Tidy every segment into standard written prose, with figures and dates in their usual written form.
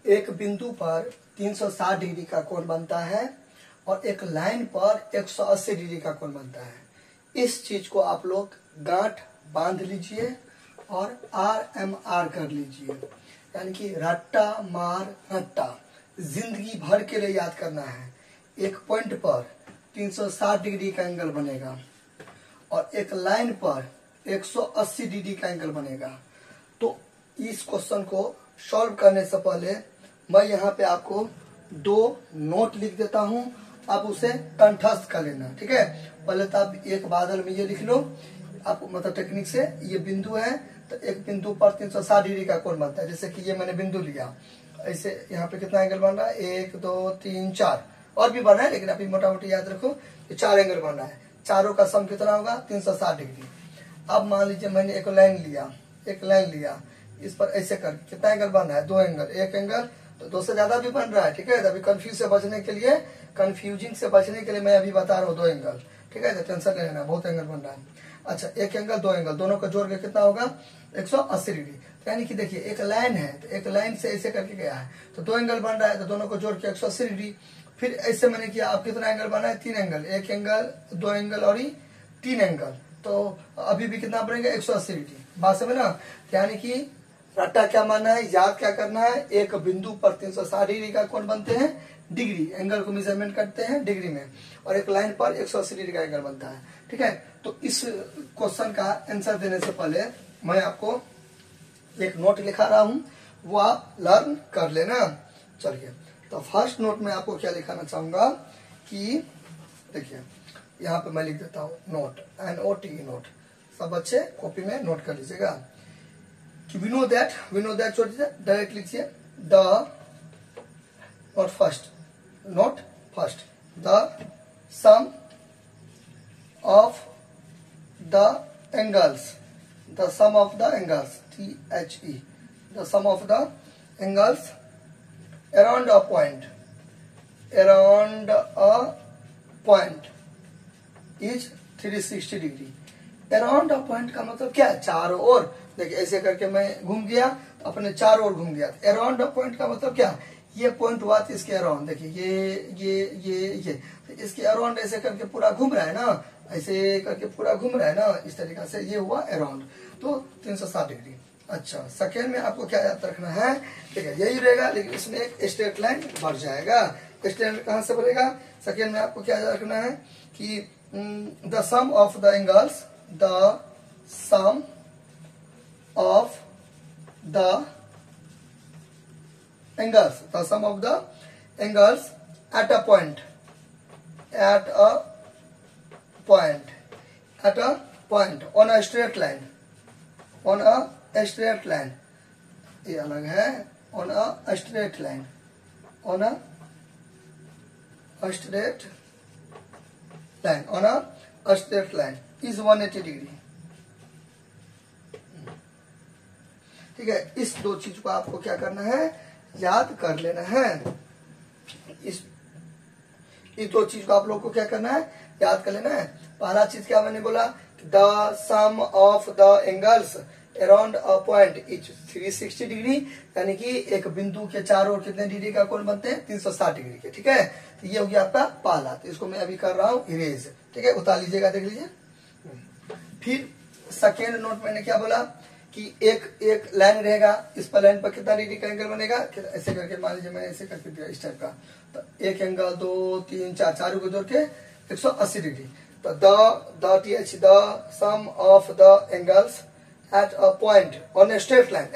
एक बिंदु पर 360 डिग्री का कोण बनता है और एक लाइन पर 180 डिग्री का कोण बनता है। इस चीज को आप लोग गांठ बांध लीजिए और RMR कर लीजिए, यानी कि रट्टा मार रट्टा, जिंदगी भर के लिए याद करना है। एक पॉइंट पर 360 डिग्री का एंगल बनेगा और एक लाइन पर 180 डिग्री का एंगल बनेगा। तो इस क्वेश्चन को सॉल्व करने से पहले मैं यहाँ पे आपको 2 नोट लिख देता हूँ, आप उसे कंठस्थ कर लेना, ठीक है। पहले तो आप एक बादल में ये लिख लो, आप मतलब टेक्निक से, ये बिंदु है तो एक बिंदु पर 360 डिग्री का कोण बनता है। जैसे कि ये मैंने बिंदु लिया, ऐसे यहाँ पे कितना एंगल बन रहा है, 1 2 3 4, और भी बना है लेकिन अभी मोटा मोटी याद रखो ये 4 एंगल बन रहा है। चारों का सम कितना होगा, 360 डिग्री। अब मान लीजिए मैंने एक लाइन लिया, इस पर ऐसे कर कितना एंगल बन रहा है, 2 एंगल, एक एंगल तो 2 से ज्यादा भी बन रहा है, ठीक है। अभी कंफ्यूजिंग से बचने के लिए मैं अभी बता रहा हूँ 2 एंगल, ठीक है। तो टेंशन नहीं लेना, बहुत एंगल बन रहा है। अच्छा, एक एंगल 2 एंगल दोनों का जोड़ के कितना होगा, 180 डिग्री। तो यानी कि देखिए एक लाइन है तो एक लाइन से ऐसे करके गया है तो 2 एंगल बन रहा है, तो दोनों को जोड़ के 180 डिग्री। फिर ऐसे मैंने किया, अब कितना एंगल बना है, 3 एंगल, एक एंगल 2 एंगल और 3 एंगल, तो अभी भी कितना बनेगा, 180 डिग्री। बात समझ ना। यानी कि रट्टा क्या मानना है, याद क्या करना है, एक बिंदु पर 360 डिग्री का कोण बनते हैं, डिग्री एंगल को मेजरमेंट करते हैं डिग्री में, और एक लाइन पर 180 डिग्री का एंगल बनता है, ठीक है। तो इस क्वेश्चन का आंसर देने से पहले मैं आपको एक नोट लिखा रहा हूं, वो आप लर्न कर लेना। चलिए, तो फर्स्ट नोट में आपको क्या लिखाना चाहूंगा कि देखिए यहाँ पे मैं लिख देता हूँ नोट, NOT नोट। सब बच्चे कॉपी में नोट कर लीजिएगा कि वी नो दैट छोड़ दीजिए, डायरेक्ट लिखिए the note first the sum of the angles, the sum of the angles, THE, the sum of the angles around a point is 360 degree. Around a point का मतलब क्या है, चारों ओर। देखिए ऐसे करके मैं घूम गया तो अपने चारों ओर घूम गया। अराउंड अ पॉइंट का मतलब क्या, ये पॉइंट हुआ तो इसके अराउंड, देखिए ये तो इसके अराउंड ऐसे करके पूरा घूम रहा है ना, ऐसे करके पूरा घूम रहा है ना, इस तरीके से ये हुआ अराउंड, तो 360 डिग्री। अच्छा, सेकेंड में आपको क्या याद रखना है, ठीक है, यही रहेगा लेकिन इसमें एक स्ट्रेट लाइन बढ़ जाएगा। स्ट्रेट लाइन कहां से बढ़ेगा, सेकेंड में आपको क्या याद रखना है कि the sum of the angles, the sum of the angles at a point on a straight line, ये अलग है, on a straight line is 180 degree, ठीक है। इस 2 चीज को आपको क्या करना है, याद कर लेना है। इस 2 चीज को आप लोग को क्या करना है, याद कर लेना है। पहला चीज क्या मैंने बोला, the sum of the angles around a point is 360 degree, यानी कि एक बिंदु के चारों ओर कितने डिग्री का कोण बनते हैं, 360 डिग्री के, ठीक है। तो ये हो गया आपका पहला, तो इसको मैं अभी कर रहा हूँ इरेज, ठीक है, उतार लीजिएगा, देख लीजिए। फिर सेकेंड नोट मैंने क्या बोला कि एक लाइन रहेगा, इस पर लाइन पर कितना डिग्री का एंगल बनेगा, ऐसे करके मान लीजिए मैंने ऐसे करके दिया इस टाइप का, तो एक एंगल 2 3 4 चारों को जोड़ के 180 डिग्री। तो the sum of the angles at a point on straight line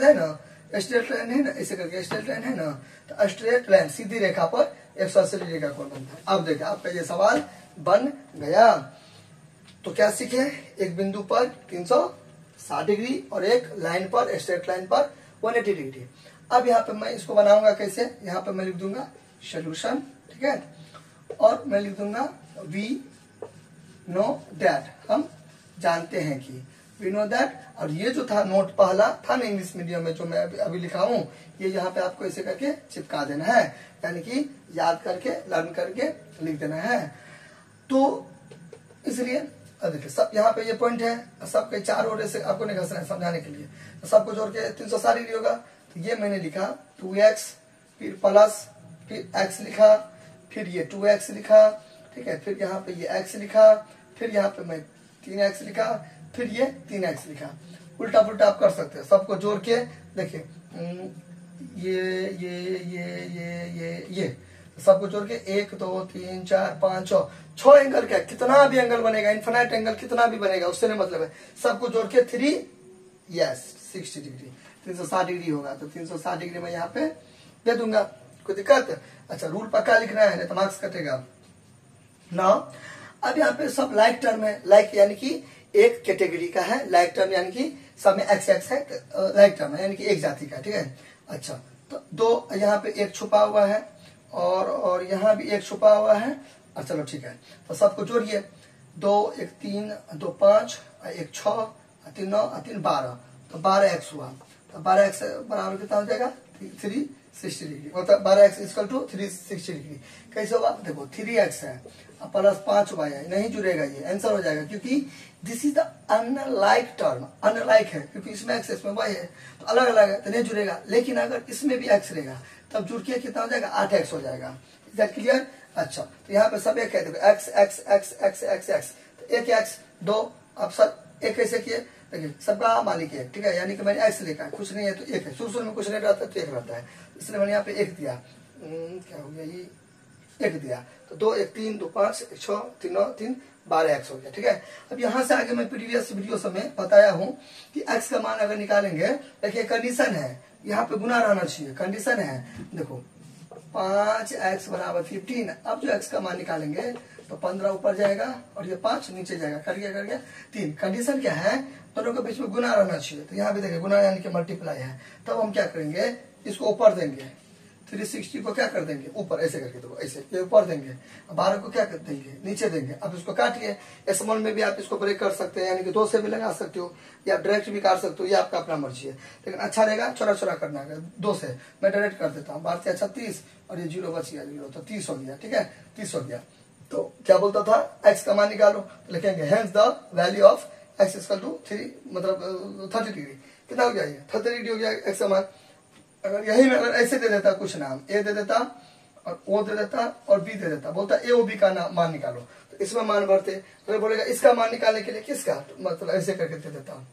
है ना, ऐसे करके स्ट्रेट लाइन है ना, तो स्ट्रेट लाइन सीधी रेखा पर 180 डिग्री का कोण बनता है। अब देखिए आपका ये सवाल बन गया। तो क्या सीखे, एक बिंदु पर 360 डिग्री और एक लाइन पर, स्ट्रेट लाइन पर 180 डिग्री। अब यहाँ पे मैं इसको बनाऊंगा कैसे, यहाँ पे मैं लिख दूंगा सोल्यूशन, ठीक है, और मैं लिख दूंगा वी नो दैट, हम जानते हैं कि, वी नो दैट। और ये जो था नोट पहला था ना इंग्लिश मीडियम में जो मैं अभी लिखा हूं, ये यहाँ पे आपको ऐसे करके चिपका देना है, यानी कि याद करके लर्न करके लिख देना है। तो इसलिए देखिए सब यहाँ पे ये पॉइंट है, सबके चार ओर से आपको नहीं घसना है समझाने के लिए, तो सबको जोड़ के 360 डिग्री होगा, तो ये मैंने लिखा 2x, फिर प्लस, फिर x लिखा, फिर ये 2x लिखा, ठीक है, फिर यहाँ पे ये x लिखा, फिर यहाँ पे मैं 3x लिखा, फिर ये 3x लिखा। उल्टा पुल्टा आप कर सकते हैं, सबको जोड़ के देखिए ये सबको जोड़ के 1 2 3 4 5 6 एंगल क्या, कितना भी एंगल बनेगा, इन्फिनाइट एंगल कितना भी बनेगा, उससे नहीं मतलब है, सबको जोड़ के 3 यस 60 डिग्री 360 डिग्री होगा। तो 360 डिग्री में यहाँ पे दे दूंगा, कोई दिक्कत? अच्छा, रूल पक्का लिखना है, नहीं तो मार्क्स कटेगा ना। अब यहाँ पे सब लाइक टर्म है, लाइक यानी कि एक कैटेगरी का है, लाइक टर्म यानी कि सब में एक्स एक्स है, लाइक टर्म है यानी कि एक जाति का, ठीक है। अच्छा, तो दो यहाँ पे एक छुपा हुआ है और यहाँ भी एक छुपा हुआ है, और चलो ठीक है, तो सबको जोड़िए, 2 1 3 2 5 1 6 3 9 3 12, तो 12x हुआ, तो 12x बराबर कितना हो जाएगा 360 डिग्री, मतलब 12x इक्वल टू 360 डिग्री। कैसे होगा देखो, 3x है प्लस 5y है, नहीं जुड़ेगा, ये आंसर हो जाएगा, क्योंकि this is the unlike term, unlike है क्योंकि इसमें x इसमें y है, तो अलग अलग है तो नहीं जुड़ेगा। लेकिन अगर इसमें भी x रहेगा तब जुड़ के कितना हो जाएगा 8x हो जाएगा। Is that clear? अच्छा, तो यहाँ पे सब एक है, देखो x x x x x x, तो एक x 2, अब सब एक कैसे किए, देखिए सबका मालिक है, ठीक है, यानी कि मैंने x लिखा है, कुछ नहीं है तो एक है, शुरू में कुछ नहीं रहता तो एक रहता है, इसलिए मैंने यहाँ पे एक दिया, क्या हो गया ये एक दिया, तो 2 1 3 2 5 1 6 3 9 3 12x हो गया, ठीक है। अब यहाँ से आगे मैं प्रीवियस वीडियो में बताया हूँ कि x का मान अगर निकालेंगे, देखिए कंडीशन है, यहाँ पे गुना रहना चाहिए, कंडीशन है, देखो 5x बराबर 15, अब जो x का मान निकालेंगे तो 15 ऊपर जाएगा और ये 5 नीचे जाएगा, कर गया 3। कंडीशन क्या है, दोनों के बीच में गुना रहना चाहिए, तो यहाँ भी देखिए गुना यानी कि मल्टीप्लाई है, तब हम क्या करेंगे, इसको ऊपर देंगे, 360 को क्या कर देंगे ऊपर, ऐसे करके देखो, ऐसे ये ऊपर देंगे, 12 को क्या कर देंगे नीचे देंगे। अब इसको काटिए, स्मॉल में भी आप इसको ब्रेक कर सकते हैं, यानी कि 2 से भी लगा सकते हो या डायरेक्ट भी काट सकते हो, ये आपका अपना मर्जी है, लेकिन अच्छा रहेगा छोटा छोटा करना है। 2 से मैं डायरेक्ट कर देता हूँ, 12 36 और ये 0 बच गया, 0 तो 30 हो गया, ठीक है, 30 हो गया। तो क्या बोलता था, x का मान निकालो, तो लिखेंगे hence the value of x equal to 3 मतलब 30 डिग्री, कितना हो गया ये 30 डिग्री हो गया x का मान। अगर यही में अगर ऐसे दे देता कुछ नाम, ए दे देता और ओ दे देता और बी दे देता, बोलता ए ओ बी का मान निकालो, तो इसमें मान भरते, अगर बोलेगा इसका मान निकालने के लिए किसका, तो मतलब ऐसे करके दे देता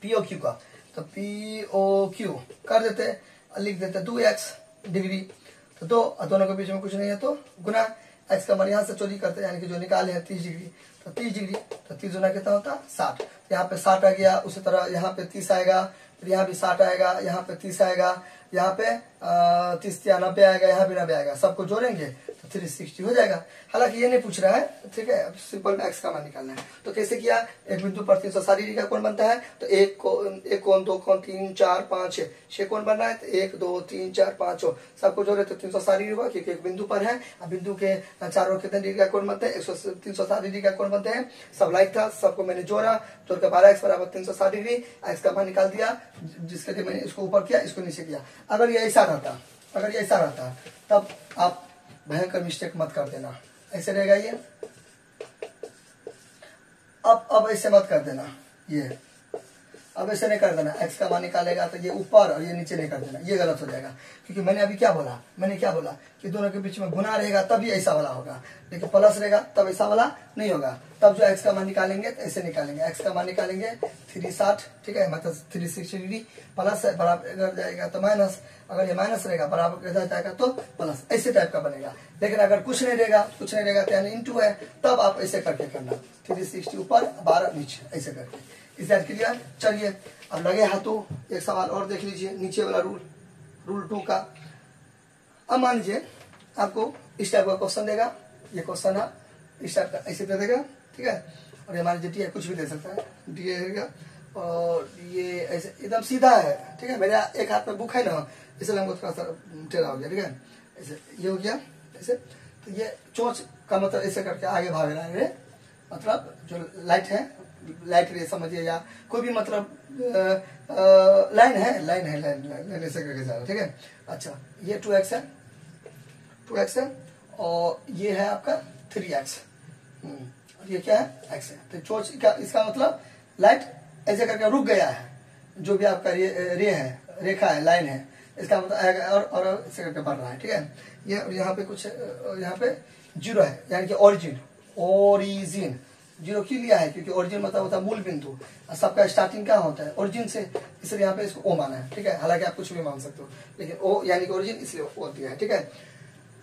पी ओ क्यू का, तो पी ओ क्यू कर देते, लिख देते 2x डिग्री, तो दोनों के बीच में कुछ नहीं है तो गुना, x का मान यहाँ से चोरी करते यानी कि जो निकाले हैं 30 डिग्री, तो 30 डिग्री, तो 30 गुना कितना होता 60, यहाँ पे 60 आ गया, उसी तरह यहाँ पे 30 आएगा, फिर यहाँ भी 60 आएगा, यहाँ पे 30 आएगा, यहाँ पे 30 या 90 आएगा, यहाँ भी 90 आएगा, सबको जोड़ेंगे तो 360 हो जाएगा। हालांकि ये नहीं पूछ रहा है, ठीक है, अब सिंपल x का मान निकालना है। तो कैसे किया, एक बिंदु पर 360 डिग्री का कोण बनता है, तो एक कोण 2 कोण 3 4 5 6 कोण बन रहा है, तो 1 2 3 4 5 सबको जोड़े तो 360 डिग्री हुआ, क्योंकि एक बिंदु पर है। अब बिंदु के चारों कितने डिग्री का कोण बनते हैं, 360 डिग्री का कोण बनते हैं। सब लाइक था, सबको मैंने जोड़ा, जोड़ कर 12x बराबर 360 डिग्री, x का मान निकाल दिया, जिसके लिए मैंने इसको ऊपर किया, इसको नीचे किया। अगर ये ऐसा रहता, अगर ये ऐसा रहता तब आप भयंकर मिस्टेक मत कर देना, ऐसे रहेगा ये, अब ऐसे मत कर देना, ये अब ऐसे नहीं कर देना, x का मान निकालेगा तो ये ऊपर और ये नीचे नहीं कर देना, ये गलत हो जाएगा। क्योंकि मैंने अभी क्या बोला, मैंने क्या बोला कि दोनों के बीच में गुना रहेगा तभी ऐसा वाला होगा, लेकिन प्लस रहेगा तब ऐसा वाला नहीं होगा। तब जो x का मान निकालेंगे तो ऐसे निकालेंगे, x का मान निकालेंगे 360, ठीक है, मतलब 360 डिग्री, प्लस बराबर इधर जाएगा तो माइनस, अगर ये माइनस रहेगा बराबर इधर जाएगा तो प्लस, ऐसे टाइप का बनेगा। लेकिन अगर कुछ नहीं रहेगा तो यानी इंटू है, तब आप ऐसे करके करना, 360 ऊपर 12 नीचे, ऐसे करके। इस दैट क्लियर? चलिए अब लगे हाथों एक सवाल और देख लीजिए, नीचे वाला रूल 2 का। अब मान लीजिए आपको इस टाइप का क्वेश्चन देगा, ये क्वेश्चन है इस टाइप का, ऐसे दे देगा, ठीक है, और ये मान लीजिए कुछ भी दे सकता है, डी रहेगा, और ये ऐसे एकदम सीधा है, ठीक है, मेरा एक हाथ में बुक है ना, इसलिए हमको थोड़ा सा टेढ़ा हो गया, ठीक है, ऐसे ये हो गया ऐसे। तो ये चोंच का मतलब ऐसे करके आगे भाग रहा है, मतलब जो लाइट है, लाइट रे समझिए, या कोई भी मतलब लाइन है, लाइन ऐसे करके जा रहा है, ठीक है। अच्छा, ये 2x है और ये है आपका 3x, और ये क्या है x है। तो चोंच का इसका मतलब लाइट ऐसे करके रुक गया है, जो भी आपका रे है रेखा है, लाइन है, इसका मतलब और इस पे बढ़ रहा है, ठीक है। ये यहाँ पे कुछ यहाँ पे जीरो है, यानी कि ओरिजिन, ओरिजिन जीरो क्यों लिया है, क्योंकि ओरिजिन मतलब होता है मूल बिंदु, और सबका स्टार्टिंग क्या होता है, ओरिजिन से, इसलिए यहाँ पे इसको ओ माना है, ठीक है। हालांकि आप कुछ भी मान सकते हो, लेकिन ओ यानी कि ओरिजिन, इसलिए ओ दिया है, ठीक है।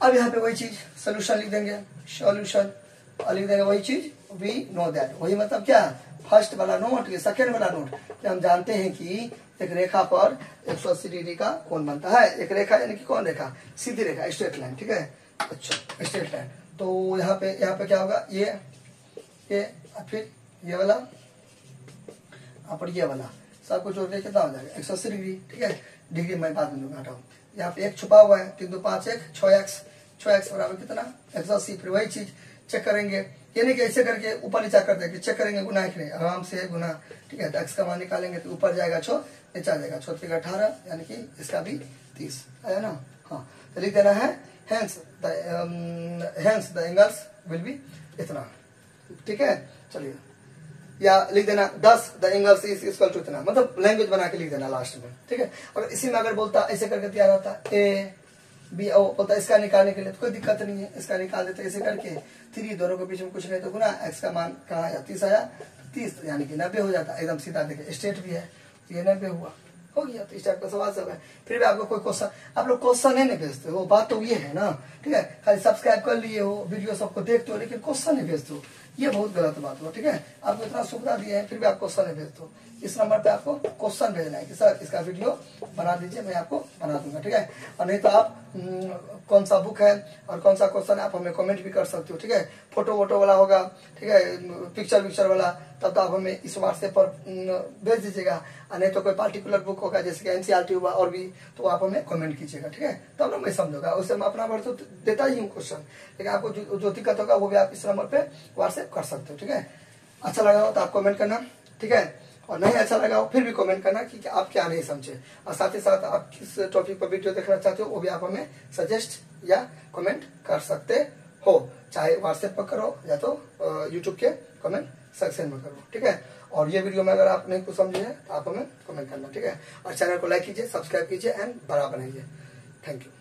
अब यहाँ पे वही चीज सोल्यूशन लिख देंगे, सोल्यूशन लिख देंगे वही चीज, वी नो दैट, वही मतलब क्या, फर्स्ट वाला नोट, ये सेकेंड वाला नोट, कि हम जानते हैं कि एक रेखा पर 180 डिग्री का कोण बनता है। एक रेखा यानी कि कौन रेखा, सीधी रेखा, स्ट्रेट लाइन, ठीक है। अच्छा, स्ट्रेट लाइन, तो यहाँ पे क्या होगा, ये फिर ये वाला और ये वाला सबको जोड़ के कितना हो जाएगा, 180 डिग्री, ठीक है। डिग्री मैं बाद में दूंगा, हटाओ, यहाँ पे एक छुपा हुआ है, 3 2 5 1 6x बराबर कितना, 180। फिर वही चीज चेक करेंगे, ये नहीं कि ऐसे करके ऊपर नीचा कर देंगे, चेक करेंगे गुना है कि नहीं, आराम से गुना, ठीक है। तो x का मान निकालेंगे तो ऊपर जाएगा 6, नीचे आ जाएगा 6 3 18, यानी कि इसका भी 30 आया ना। हाँ, तो लिख देना है hence the angles will be इतना, ठीक है। चलिए, या लिख देना 10 the angles is equal to इतना, मतलब लैंग्वेज बना के लिख देना लास्ट में, ठीक है। अगर इसी में अगर बोलता ऐसे करके दिया रहता ए बी ओ, बोलता इसका निकालने के लिए तो कोई दिक्कत नहीं है, इसका निकाल देते ऐसे करके, 3 दोनों के बीच में कुछ नहीं तो गुना, एक्स का मान कहाँ आया, 30 आया, 30 यानी कि 90 हो जाता, एकदम सीधा। देखिए स्ट्रेट भी है, ये 90 हुआ, हो गया। तो इस टाइप का सवाल सब है। फिर भी आपको कोई क्वेश्चन, आप लोग क्वेश्चन नहीं भेजते हो, बात तो ये है ना, ठीक है। खाली सब्सक्राइब कर लिए हो, वीडियो सबको देखते हो, लेकिन क्वेश्चन नहीं भेजते हो, ये बहुत गलत बात हो, ठीक है। आपको इतना सुविधा दिए हैं, फिर भी आप क्वेश्चन नहीं भेजते हो। इस नंबर पे आपको क्वेश्चन भेजना है कि सर इसका वीडियो बना दीजिए, मैं आपको बना दूंगा, ठीक है। और नहीं तो आप कौन सा बुक है और कौन सा क्वेश्चन आप हमें कमेंट भी कर सकते हो, ठीक है। फोटो वोटो वाला होगा, ठीक है, पिक्चर वाला, तब तो आप हमें इस व्हाट्सएप पर भेज दीजिएगा। और नहीं तो कोई पार्टिकुलर बुक होगा, जैसे कि एनसीईआरटी हुआ और भी, तो आप हमें कमेंट कीजिएगा, ठीक है। तब ना मैं समझूंगा, उससे मैं अपना वर्ष देता ही हूँ क्वेश्चन, लेकिन आपको जो दिक्कत होगा वो भी आप इस नंबर पे व्हाट्सएप कर सकते हो, ठीक है। अच्छा लगा हो तो आप कमेंट करना, ठीक है। और नहीं अच्छा लगा हो फिर भी कमेंट करना कि आप क्या नहीं समझे, और साथ ही साथ आप किस टॉपिक पर वीडियो देखना चाहते हो वो भी आप हमें सजेस्ट या कमेंट कर सकते हो, चाहे व्हाट्सएप पर करो या तो यूट्यूब के कमेंट सेक्शन में करो, ठीक है। और ये वीडियो में अगर आप नहीं कुछ समझे हैं तो आप हमें कमेंट करना, ठीक है। और चैनल को लाइक कीजिए, सब्सक्राइब कीजिए एंड बड़ा बनाइए। Thank you.